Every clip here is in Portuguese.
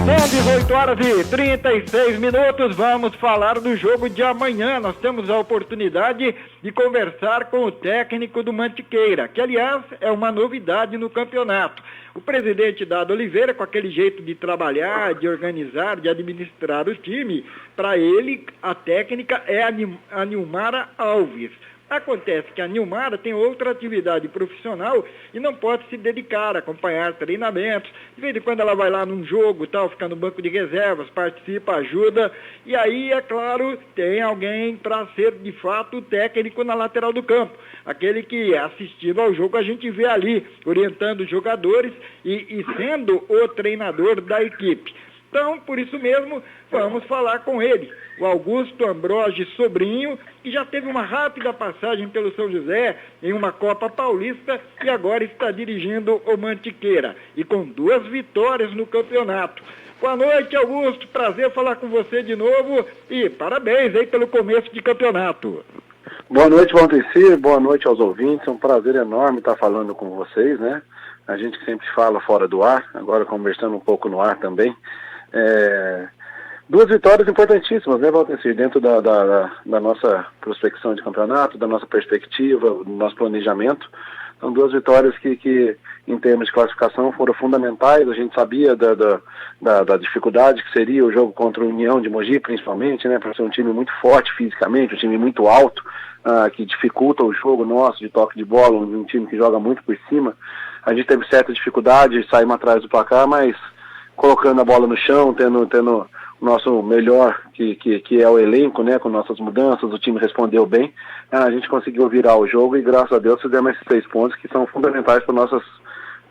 São 18 horas e 36 minutos, vamos falar do jogo de amanhã. Nós temos a oportunidade de conversar com o técnico do Mantiqueira, que aliás é uma novidade no campeonato. O presidente Dado Oliveira, com aquele jeito de trabalhar, de organizar, de administrar o time, para ele a técnica é a Nilmara Alves. Acontece que a Nilmara tem outra atividade profissional e não pode se dedicar a acompanhar treinamentos. De vez em quando ela vai lá num jogo, tal, fica no banco de reservas, participa, ajuda. E aí, é claro, tem alguém para ser de fato técnico na lateral do campo. Aquele que, assistindo ao jogo, a gente vê ali, orientando os jogadores e sendo o treinador da equipe. Então, por isso mesmo, vamos falar com ele, o Augusto Ambrogi Sobrinho, que já teve uma rápida passagem pelo São José em uma Copa Paulista e agora está dirigindo o Mantiqueira, e com 2 vitórias no campeonato. Boa noite, Augusto, prazer falar com você de novo e parabéns aí pelo começo de campeonato. Boa noite, Valdenci, boa noite aos ouvintes, é um prazer enorme estar falando com vocês, né? A gente sempre fala fora do ar, agora conversando um pouco no ar também. 2 vitórias importantíssimas, né, Valdenci, dentro da nossa prospecção de campeonato, da nossa perspectiva, do nosso planejamento. São 2 vitórias que em termos de classificação, foram fundamentais. A gente sabia da dificuldade que seria o jogo contra o União de Mogi, principalmente, né, por ser um time muito forte fisicamente, um time muito alto, que dificulta o jogo nosso de toque de bola, um time que joga muito por cima. A gente teve certa dificuldade de sair atrás do placar, mas colocando a bola no chão, tendo o nosso melhor, que é o elenco, né, com nossas mudanças, o time respondeu bem, a gente conseguiu virar o jogo e graças a Deus fizemos esses 3 pontos que são fundamentais para nossas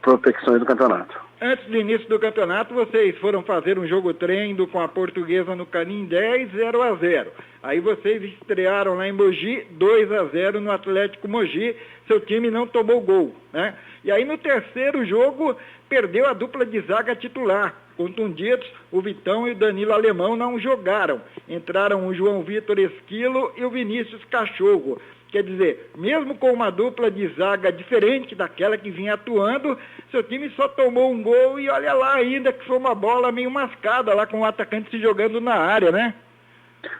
prospecções do campeonato. Antes do início do campeonato, vocês foram fazer um jogo treino com a Portuguesa no Canindé, 0-0. Aí vocês estrearam lá em Mogi, 2-0 no Atlético Mogi, seu time não tomou gol, né? E aí no terceiro jogo, perdeu a dupla de zaga titular. Contundidos, o Vitão e o Danilo Alemão não jogaram. Entraram o João Vitor Esquilo e o Vinícius Cachorro. Quer dizer, mesmo com uma dupla de zaga diferente daquela que vinha atuando, seu time só tomou um gol e olha lá ainda que foi uma bola meio mascada lá com o atacante se jogando na área, né?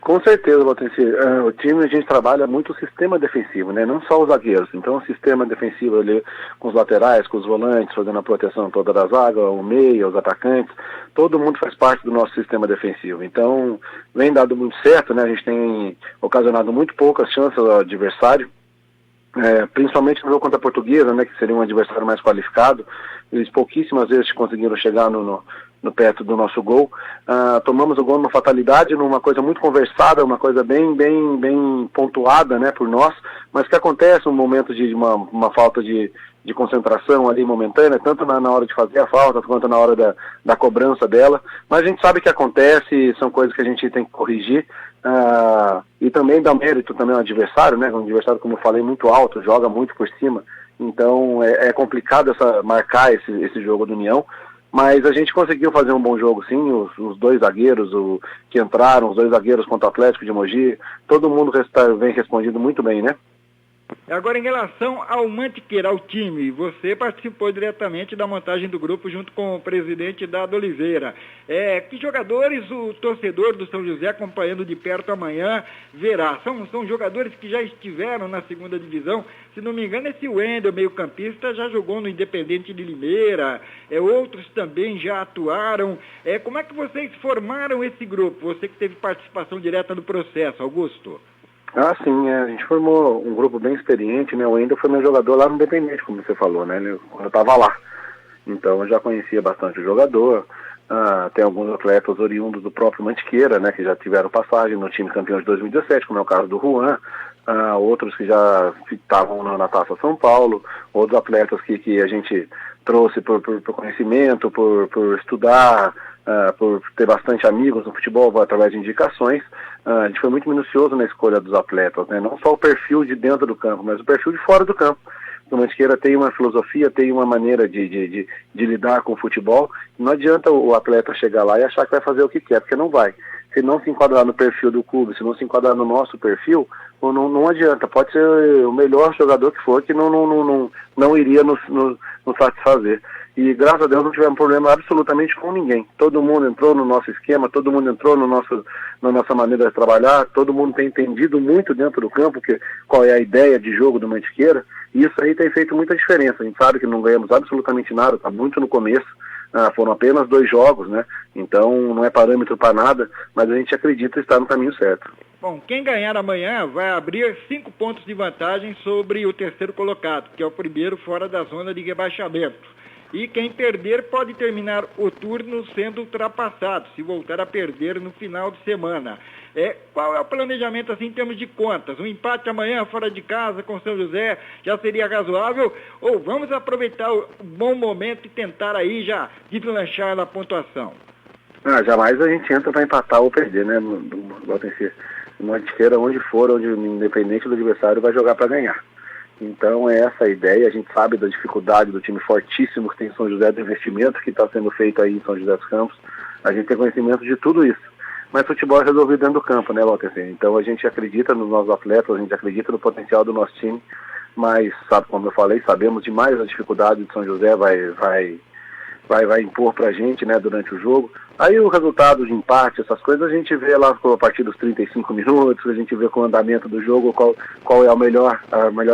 Com certeza, Valdenci. O time, a gente trabalha muito o sistema defensivo, né? Não só os zagueiros. Então, o sistema defensivo ali, com os laterais, com os volantes, fazendo a proteção toda da zaga, o meio, os atacantes, todo mundo faz parte do nosso sistema defensivo. Então, vem dado muito certo, né? A gente tem ocasionado muito poucas chances ao adversário, principalmente no jogo contra a Portuguesa, né? Que seria um adversário mais qualificado. Eles pouquíssimas vezes conseguiram chegar no perto do nosso gol. Tomamos o gol numa fatalidade, numa coisa muito conversada, uma coisa bem pontuada, né, por nós, mas que acontece um momento de uma falta de concentração ali momentânea, tanto na hora de fazer a falta, quanto na hora da cobrança dela, mas a gente sabe que acontece, são coisas que a gente tem que corrigir, e também dá mérito também ao adversário, né, um adversário, como eu falei, muito alto, joga muito por cima, então é complicado marcar esse jogo do União. Mas a gente conseguiu fazer um bom jogo, sim, os 2 zagueiros que entraram, os 2 zagueiros contra o Atlético de Mogi, todo mundo vem respondido muito bem, né? Agora, em relação ao Mantiqueira, ao time, você participou diretamente da montagem do grupo junto com o presidente Dado Oliveira. Que jogadores o torcedor do São José, acompanhando de perto amanhã, verá? São jogadores que já estiveram na segunda divisão. Se não me engano, esse Wendel, meio-campista, já jogou no Independente de Limeira. Outros também já atuaram. Como é que vocês formaram esse grupo? Você que teve participação direta no processo, Augusto. Sim, a gente formou um grupo bem experiente, né? O Wendel foi meu jogador lá no Independente, como você falou, né? Quando eu estava lá. Então eu já conhecia bastante o jogador. Tem alguns atletas oriundos do próprio Mantiqueira, né? Que já tiveram passagem no time campeão de 2017, como é o caso do Juan. Outros que já estavam na Taça São Paulo. Outros atletas que a gente trouxe por conhecimento, por estudar, por ter bastante amigos no futebol através de indicações. A gente foi muito minucioso na escolha dos atletas, né? Não só o perfil de dentro do campo, mas o perfil de fora do campo. O Mantiqueira tem uma filosofia, tem uma maneira de lidar com o futebol. Não adianta o atleta chegar lá e achar que vai fazer o que quer, porque não vai. Se não se enquadrar no perfil do clube, se não se enquadrar no nosso perfil, não adianta. Pode ser o melhor jogador que for, que não iria nos satisfazer. e graças a Deus não tivemos problema absolutamente com ninguém. Todo mundo entrou no nosso esquema, todo mundo entrou na nossa maneira de trabalhar, todo mundo tem entendido muito dentro do campo qual é a ideia de jogo do Mantiqueira, e isso aí tem feito muita diferença. A gente sabe que não ganhamos absolutamente nada, está muito no começo, foram apenas 2 jogos, né? Então não é parâmetro para nada, mas a gente acredita estar no caminho certo. Bom, quem ganhar amanhã vai abrir 5 pontos de vantagem sobre o terceiro colocado, que é o primeiro fora da zona de rebaixamento. E quem perder pode terminar o turno sendo ultrapassado, se voltar a perder no final de semana. Qual é o planejamento assim em termos de contas? Um empate amanhã fora de casa com São José já seria razoável? Ou vamos aproveitar o bom momento e tentar aí já deslanchar na pontuação? Jamais a gente entra para empatar ou perder, né? No Mantiqueira, onde for, independente do adversário, vai jogar para ganhar. Então é essa a ideia. A gente sabe da dificuldade do time fortíssimo que tem em São José, do investimento que está sendo feito aí em São José dos Campos. A gente tem conhecimento de tudo isso. Mas futebol é resolvido dentro do campo, né, Walter? Então a gente acredita nos nossos atletas, a gente acredita no potencial do nosso time, mas, sabe, como eu falei, sabemos demais a dificuldade de São José vai impor pra gente, né, durante o jogo. Aí o resultado de empate, essas coisas, a gente vê lá a partir dos 35 minutos, a gente vê com o andamento do jogo qual é a melhor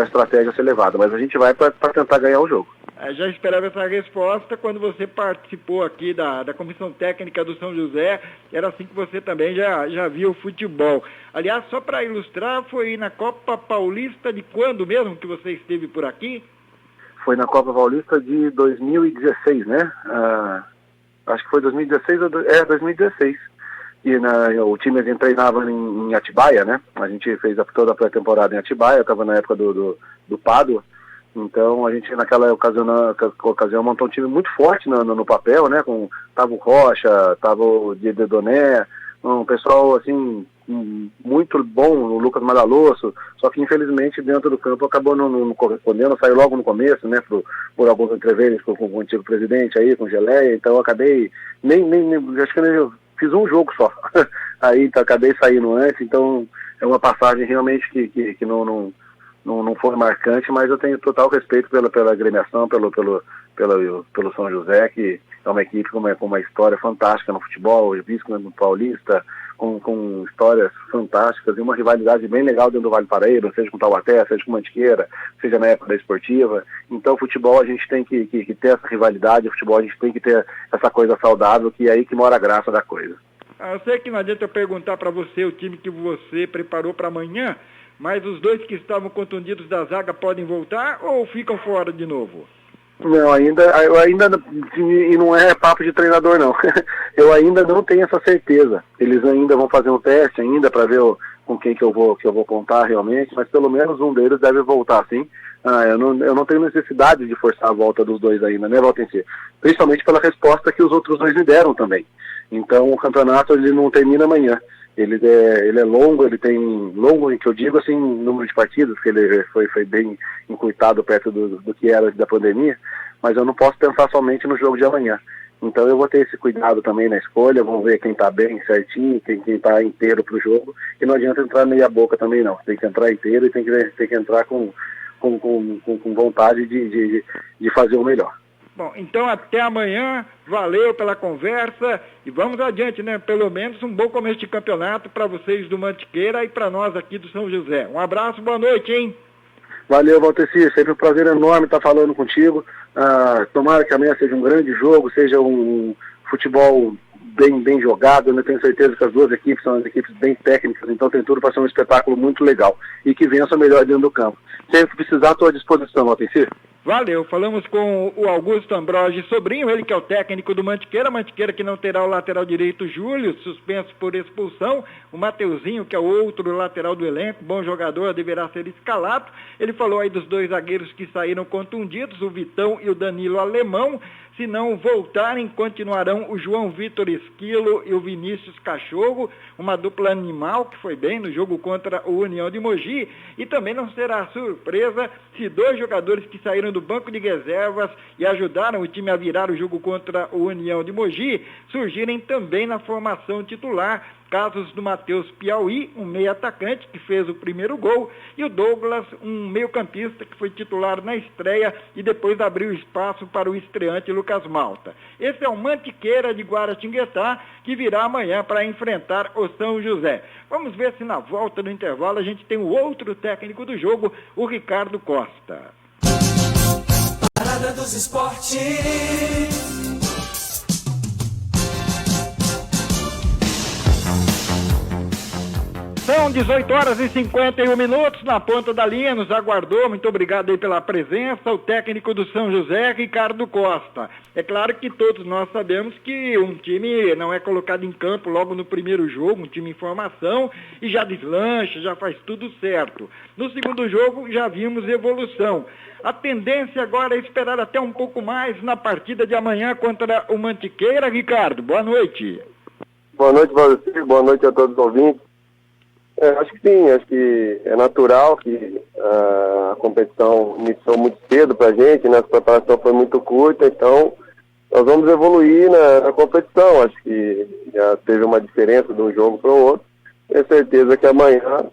estratégia a ser levada. Mas a gente vai para tentar ganhar o jogo. Já esperava essa resposta quando você participou aqui da comissão técnica do São José. Era assim que você também já viu o futebol. Aliás, só para ilustrar, foi na Copa Paulista de quando mesmo que você esteve por aqui? Foi na Copa Paulista de 2016, né? Acho que foi 2016, 2016. E o time a gente treinava em Atibaia, né? A gente fez toda a pré-temporada em Atibaia, estava na época do Pádua. Então a gente naquela ocasião montou um time muito forte no papel, né? Tava o Rocha, tava o Dedoné, um pessoal assim muito bom, o Lucas Madalosso, só que infelizmente dentro do campo acabou não correspondendo, saiu logo no começo, né, por alguns entreveres com o antigo presidente aí, com Geleia, então eu acabei, acho que eu fiz um jogo só, aí acabei saindo antes, então é uma passagem realmente que não foi marcante, mas eu tenho total respeito pela agremiação, pelo São José, que é uma equipe com uma história fantástica no futebol, no Paulista, com histórias fantásticas e uma rivalidade bem legal dentro do Vale Paraíba, seja com Taubaté, seja com Mantiqueira, seja na época da esportiva. Então o futebol a gente tem que ter essa rivalidade, o futebol a gente tem que ter essa coisa saudável, que é aí que mora a graça da coisa. Eu sei que não adianta eu perguntar para você o time que você preparou para amanhã, mas os 2 que estavam contundidos da zaga podem voltar ou ficam fora de novo? Não, e não é papo de treinador não, eu ainda não tenho essa certeza, eles ainda vão fazer um teste ainda para ver com quem que eu vou contar realmente, mas pelo menos um deles deve voltar sim. Eu não tenho necessidade de forçar a volta dos 2 ainda, né, Valtenci? Principalmente pela resposta que os outros 2 me deram também. Então o campeonato ele não termina amanhã. Ele é longo, ele tem longo, que eu digo assim, número de partidas, que ele foi bem encurtado perto do que era da pandemia, mas eu não posso pensar somente no jogo de amanhã. Então eu vou ter esse cuidado também na escolha, vamos ver quem está bem certinho, quem está inteiro para o jogo, e não adianta entrar meia boca também não, tem que entrar inteiro e tem que entrar com vontade de fazer o melhor. Bom, então até amanhã, valeu pela conversa e vamos adiante, né? Pelo menos um bom começo de campeonato para vocês do Mantiqueira e para nós aqui do São José. Um abraço, boa noite, hein? Valeu, Valteci, sempre um prazer enorme estar falando contigo. Tomara que amanhã seja um grande jogo, seja um futebol bem jogado. Eu tenho certeza que as 2 equipes são as equipes bem técnicas, então tem tudo para ser um espetáculo muito legal e que vença melhor dentro do campo. Sempre que precisar, estou à disposição, Valteci. Valeu, falamos com o Augusto Ambrogi Sobrinho, ele que é o técnico do Mantiqueira que não terá o lateral direito Júlio, suspenso por expulsão, o Mateuzinho, que é o outro lateral do elenco, bom jogador, deverá ser escalado. Ele falou aí dos 2 zagueiros que saíram contundidos, o Vitão e o Danilo Alemão. Se não voltarem, continuarão o João Vitor Esquilo e o Vinícius Cachorro, uma dupla animal que foi bem no jogo contra o União de Mogi, e também não será surpresa se 2 jogadores que saíram do banco de reservas e ajudaram o time a virar o jogo contra o União de Mogi surgirem também na formação titular, casos do Matheus Piauí, um meio atacante que fez o primeiro gol, e o Douglas, um meio campista que foi titular na estreia e depois abriu espaço para o estreante Lucas Malta. Esse é o Mantiqueira de Guaratinguetá, que virá amanhã para enfrentar o São José. Vamos ver se na volta do intervalo a gente tem o outro técnico do jogo, o Ricardo Costa. Parada dos Esportes. São 18 horas e 51 minutos, na ponta da linha, nos aguardou, muito obrigado aí pela presença, o técnico do São José, Ricardo Costa. É claro que todos nós sabemos que um time não é colocado em campo logo no primeiro jogo, um time em formação, e já deslancha, já faz tudo certo. No segundo jogo já vimos evolução. A tendência agora é esperar até um pouco mais na partida de amanhã contra o Mantiqueira. Ricardo, boa noite. Boa noite para você, boa noite a todos os ouvintes. Acho que sim, acho que é natural que a competição iniciou muito cedo pra gente, né? A preparação foi muito curta, então nós vamos evoluir na competição. Acho que já teve uma diferença de um jogo para o outro. Tenho certeza que amanhã,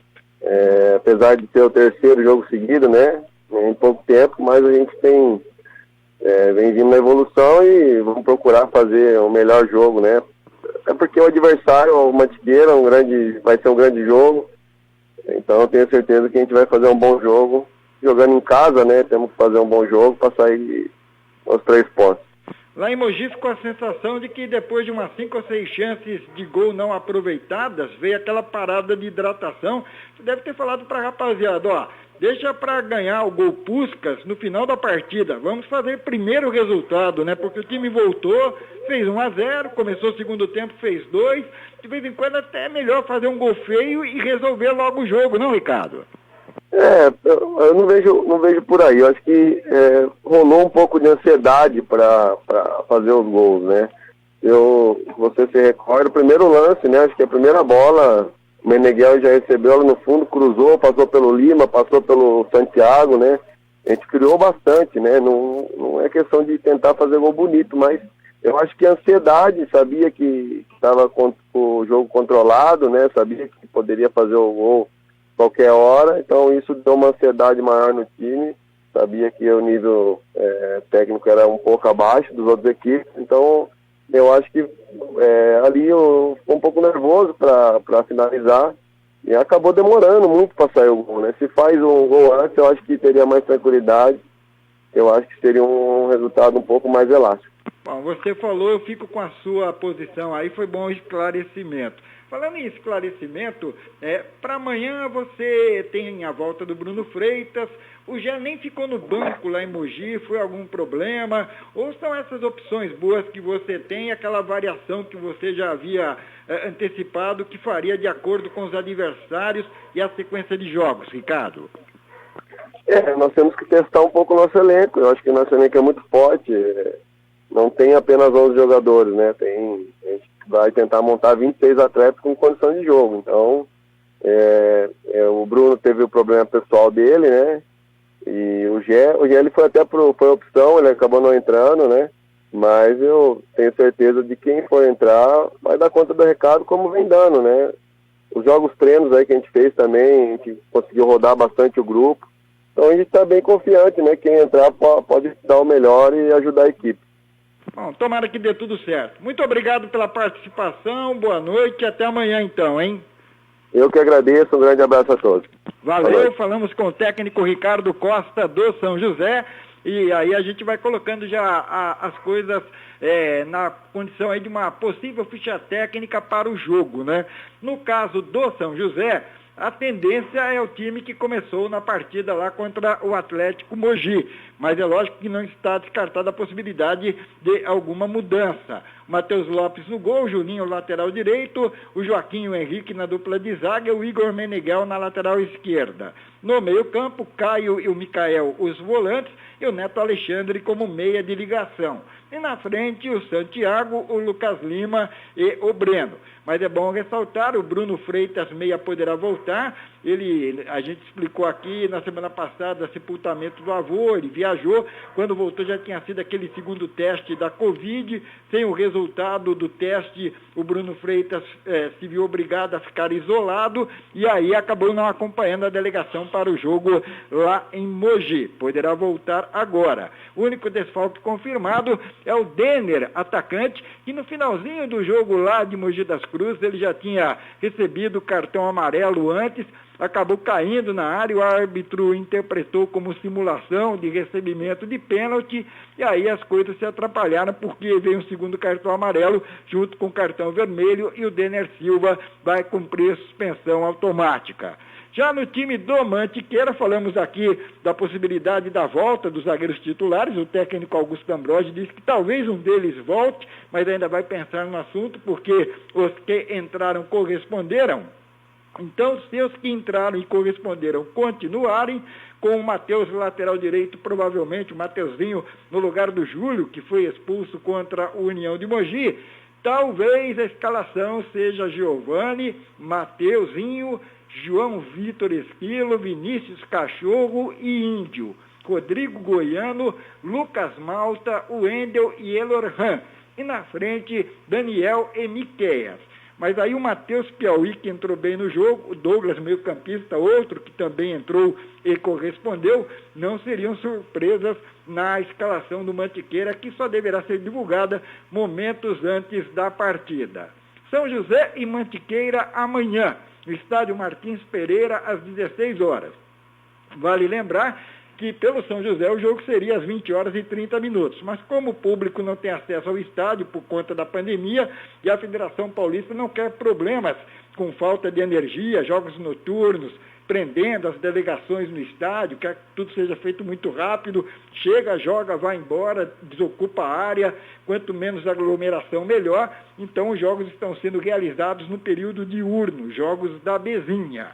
apesar de ser o terceiro jogo seguido, né? Em pouco tempo, mas a gente vem vindo na evolução e vamos procurar fazer o melhor jogo, né? É porque o adversário, o Mantiqueira, vai ser um grande jogo. Então eu tenho certeza que a gente vai fazer um bom jogo. Jogando em casa, né? Temos que fazer um bom jogo para sair os 3 pontos. Lá em Mogi ficou a sensação de que depois de umas 5 ou 6 chances de gol não aproveitadas, veio aquela parada de hidratação. Você deve ter falado para a rapaziada, ó, deixa para ganhar o gol Puskas no final da partida. Vamos fazer primeiro o resultado, né? Porque o time voltou, fez 1-0, começou o segundo tempo, fez 2. De vez em quando até é melhor fazer um gol feio e resolver logo o jogo, não, Ricardo? Eu não vejo por aí. Eu acho que rolou um pouco de ansiedade para fazer os gols, né? Você se recorda, o primeiro lance, né? Acho que a primeira bola, o Meneghel já recebeu ela no fundo, cruzou, passou pelo Lima, passou pelo Santiago, né? A gente criou bastante, né? Não é questão de tentar fazer gol bonito, mas eu acho que a ansiedade, sabia que estava com o jogo controlado, né? Sabia que poderia fazer o gol qualquer hora, então isso deu uma ansiedade maior no time. Sabia que o nível técnico era um pouco abaixo dos outros equipes, então eu acho que ali eu fiquei um pouco nervoso para finalizar e acabou demorando muito para sair o gol, né? Se faz um gol antes, eu acho que teria mais tranquilidade, eu acho que seria um resultado um pouco mais elástico. Bom, você falou, eu fico com a sua posição aí, foi bom o esclarecimento. Falando em esclarecimento, para amanhã você tem a volta do Bruno Freitas, o Gé nem ficou no banco lá em Mogi, foi algum problema? Ou são essas opções boas que você tem, aquela variação que você já havia antecipado, que faria de acordo com os adversários e a sequência de jogos, Ricardo? Nós temos que testar um pouco o nosso elenco. Eu acho que o nosso elenco é muito forte. Não tem apenas 11 jogadores, né? A gente vai tentar montar 26 atletas com condição de jogo. Então, o Bruno teve o problema pessoal dele, né? E o Gé ele foi até foi opção, ele acabou não entrando, né? Mas eu tenho certeza de que quem for entrar vai dar conta do recado como vem dando, né? Os jogos treinos aí que a gente fez também, a gente conseguiu rodar bastante o grupo. Então a gente está bem confiante, né? Quem entrar pode dar o melhor e ajudar a equipe. Bom, tomara que dê tudo certo. Muito obrigado pela participação, boa noite e até amanhã então, hein? Eu que agradeço, um grande abraço a todos. Valeu, falamos com o técnico Ricardo Costa do São José e aí a gente vai colocando já as coisas na condição aí de uma possível ficha técnica para o jogo, né? No caso do São José, a tendência é o time que começou na partida lá contra o Atlético Mogi, mas é lógico que não está descartada a possibilidade de alguma mudança. O Matheus Lopes no gol, o Juninho lateral direito, o Joaquim e o Henrique na dupla de zaga, o Igor Meneghel na lateral esquerda. No meio-campo, Caio e o Micael, os volantes, e o Neto Alexandre como meia de ligação. E na frente, o Santiago, o Lucas Lima e o Breno. Mas é bom ressaltar, o Bruno Freitas meia poderá voltar a gente explicou aqui na semana passada, sepultamento do avô, ele viajou, quando voltou já tinha sido aquele segundo teste da Covid, sem o resultado do teste, o Bruno Freitas se viu obrigado a ficar isolado, e aí acabou não acompanhando a delegação para o jogo lá em Mogi. Poderá voltar agora. O único desfalque confirmado é o Denner, atacante, que no finalzinho do jogo lá de Mogi das Cruzes, ele já tinha recebido o cartão amarelo antes, acabou caindo na área, o árbitro interpretou como simulação de recebimento de pênalti, e aí as coisas se atrapalharam, porque veio um segundo cartão amarelo junto com o cartão vermelho, e o Denner Silva vai cumprir suspensão automática. Já no time do Mantiqueira, falamos aqui da possibilidade da volta dos zagueiros titulares. O técnico Augusto D'Ambrosio disse que talvez um deles volte, mas ainda vai pensar no assunto, porque os que entraram corresponderam. Então, se os que entraram e corresponderam continuarem, com o Matheus lateral direito, provavelmente o Mateuzinho no lugar do Júlio, que foi expulso contra o União de Mogi, talvez a escalação seja Giovani, Mateuzinho, João Vitor Esquilo, Vinícius Cachorro e Índio, Rodrigo Goiano, Lucas Malta, Wendel e Elorhan. E na frente, Daniel e Miqueias. Mas aí o Matheus Piauí, que entrou bem no jogo, o Douglas, meio-campista, outro que também entrou e correspondeu, não seriam surpresas na escalação do Mantiqueira, que só deverá ser divulgada momentos antes da partida. São José e Mantiqueira amanhã, no estádio Martins Pereira, às 16 horas. Vale lembrar que pelo São José o jogo seria às 20 horas e 30 minutos, mas como o público não tem acesso ao estádio por conta da pandemia, e a Federação Paulista não quer problemas com falta de energia, jogos noturnos, prendendo as delegações no estádio, quer que tudo seja feito muito rápido, chega, joga, vai embora, desocupa a área, quanto menos aglomeração melhor. Então os jogos estão sendo realizados no período diurno, jogos da Bezinha.